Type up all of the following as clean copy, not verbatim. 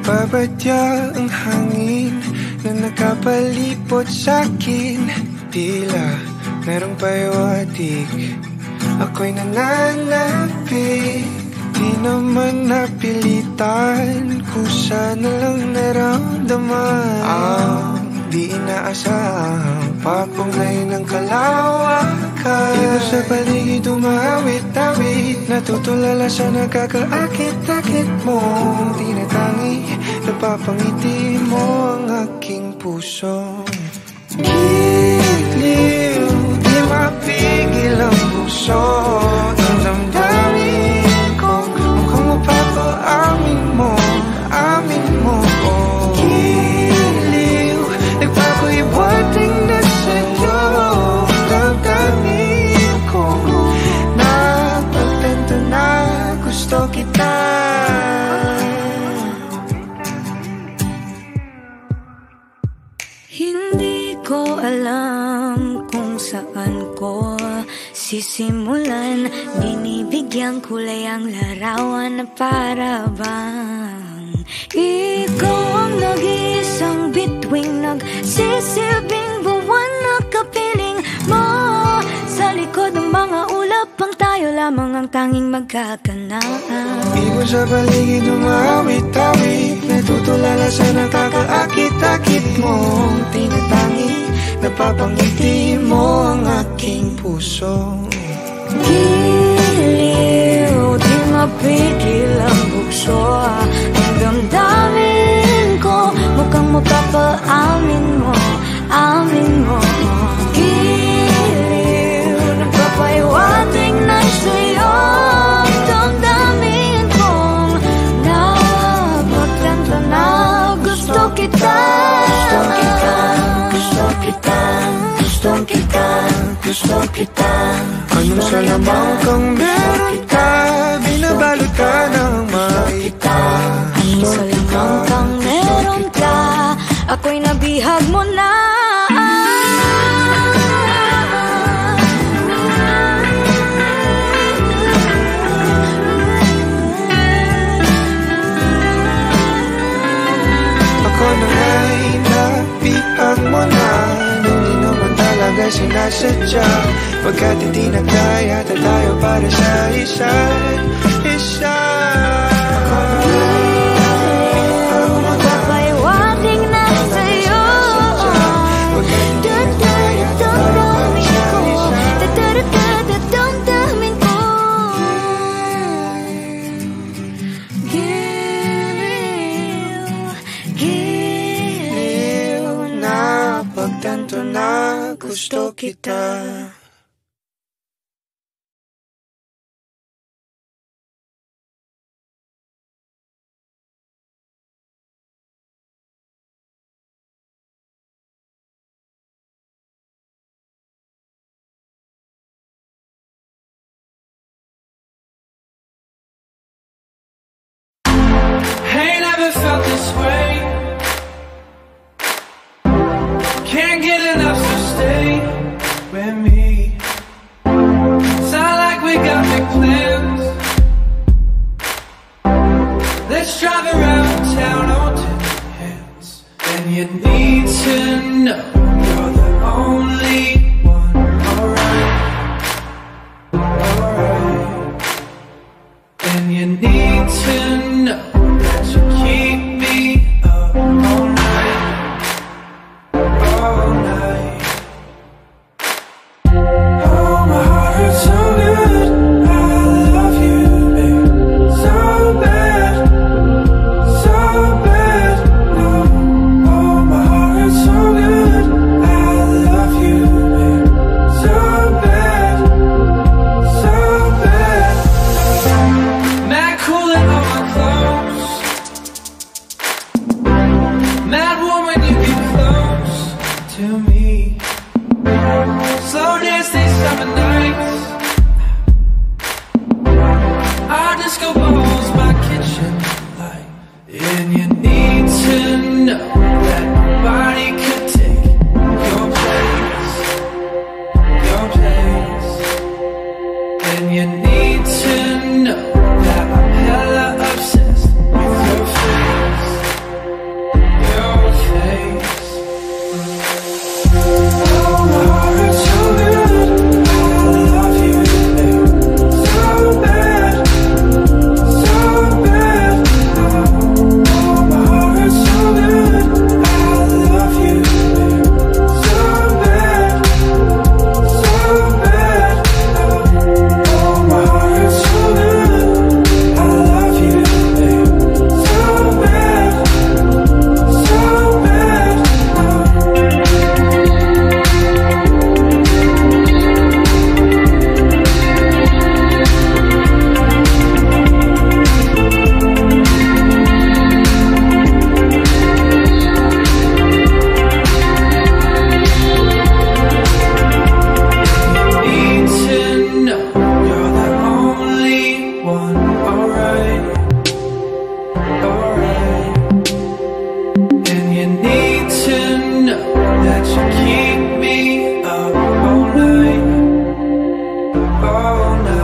Nagbabadya ang hangin na nakapalipot sa'kin. Tila merong payawatig, ako'y nananapig. Di naman napilitan, kusa na lang naramdaman ang di inaasahang papunglay ng kalawakan. Iba sa paligid umawit-awit, natutulala sa nakakaakit-akit mong tinatangi. Napapangiti mo ang aking puso. Giliw, di mapigil ang puso. Ang damdamin ko, mukhang mapapaamin mo, amin mo. Giliw, nagpapahiwating na sa'yo. Damdamin ko, napagtanto na gusto kita. Hindi ko alam kung saan ko sisimulan. Binibigyan kulay ang larawan na para bang ikaw ang nag-iisang bituing, nagsisilbing buwan na kapiling mo. Sa likod ng mga ulap ang tayo lamang ang tanging magkakanaan. Ibon sa paligid umawit-awit, natutulala sa nakakaakit-akit mong tinatangi. Napapangiti mo ang aking puso. Giliw, di mapigil ang bukso. Ang damdamin ko, mukhang mapapaamin mo, amin mo. Giliw, nagpapahiwating na sa'yo. Ang damdamin kong napagtanto na gusto kita. Gusto kita, gusto kita, gusto kita. Anong salamang kang meron ka, binabalot ka ng makita. Anong salamang kang meron ka, ako'y nabihag mo na. Ako na nga'y nabihag mo na, hindi naman talaga sinasadya. Pagkat hindi na kaya tayo para sa isa't isa. Magpapahiwating na sa'yo. Damdamin ko. Giliw, napagtanto na gusto kita. Ain't never felt this way. Can't get enough, so stay with me. Sound like we got big plans. Let's drive around town on 10 hands. And you need to know you're the only one. Alright, alright. And you need to know that you keep me up all night, all night. Oh, my heart hurts so good, I love you, babe, so bad, so bad. Oh, my heart hurts so good, you keep me up all night, all night.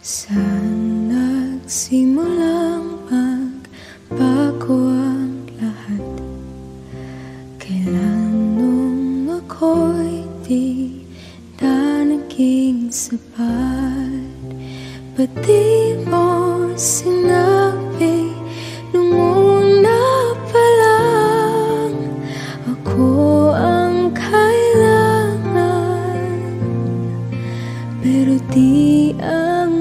Saan nagsimulang magbago ang lahat? Kailan nung ako'y di na naging sapat? Ba't di mo sinabi nung una pa lang ako ang kailangan, pero di ang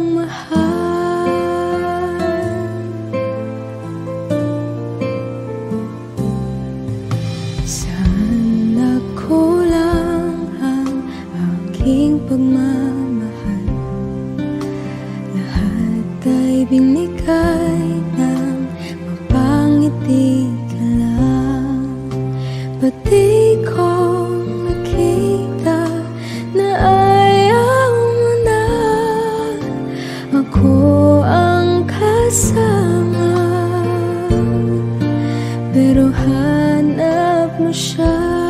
pagmamahal? Lahat ay binigay ng mapangiti ka lang. Ba't di ko nakita na ayaw mo na ako ang kasama, pero hanap mo siya?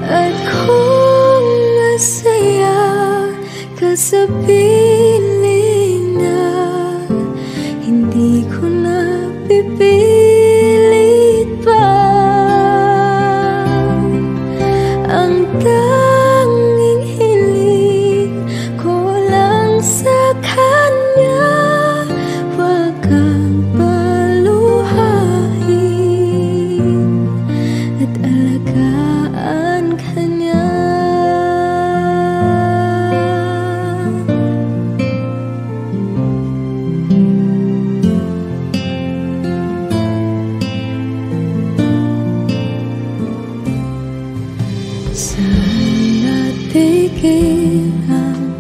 At kung masaya ka sa piling niya, hindi ko na pipilit pa. Ang tanging hiling ko lang sa kanya, wag kang paluhain at alagaan kanya. Saan natigil ang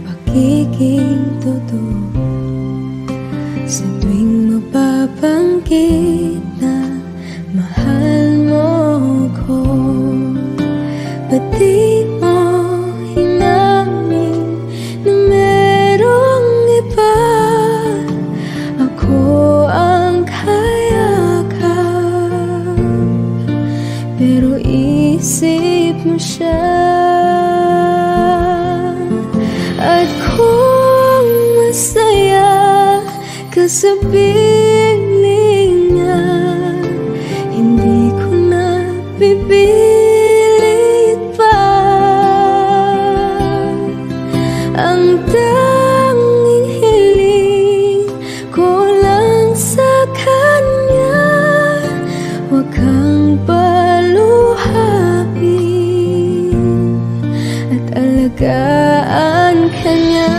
pagiging totoo? Sa tuwing mapapanggit na mahal mo ko, ba't di mo hinamin na merong iba? Ako ang kayakap, pero isip mo siya. At kung masaya ka sa piling niya, hindi ko na pipilit pa. Ang tanging hiling ko lang sa kanya, wag kang paluhain at alagaan kanya.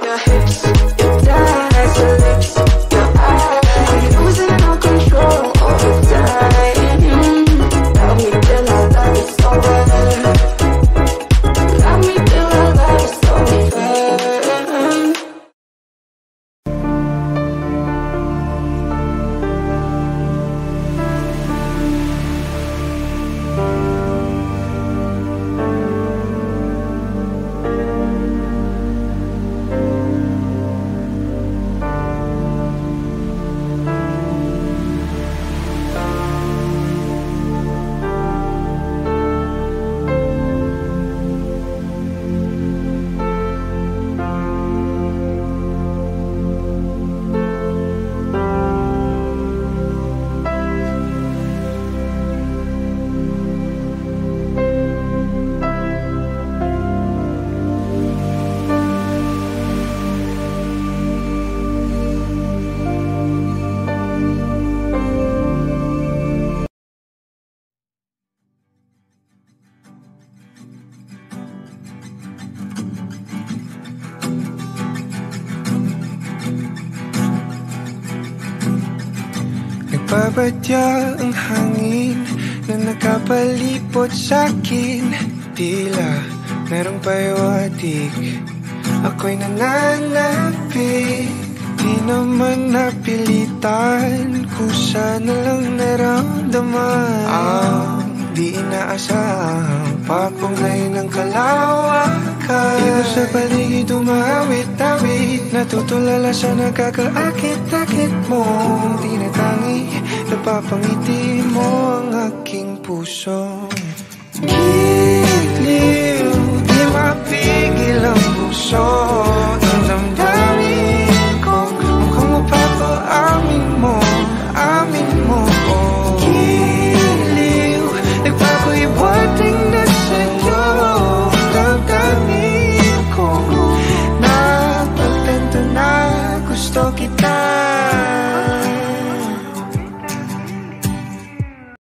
your hips, your thighs, your lips, your eyes. I'm losing all control all the time. Love me till our love is over. Love me till our love is over. Nagbabadya ang hangin na nakapalipot sa'kin. Tila merong payawatig, ako'y nananapig. Di naman napilitan, kusa na lang naramdaman ang di inaasahang papunglay ng kalawakan. Ito sa paligid umawit-awit, natutulala sa nakakaakit-akit mong tinatangi. Napapangiti mo ang aking puso.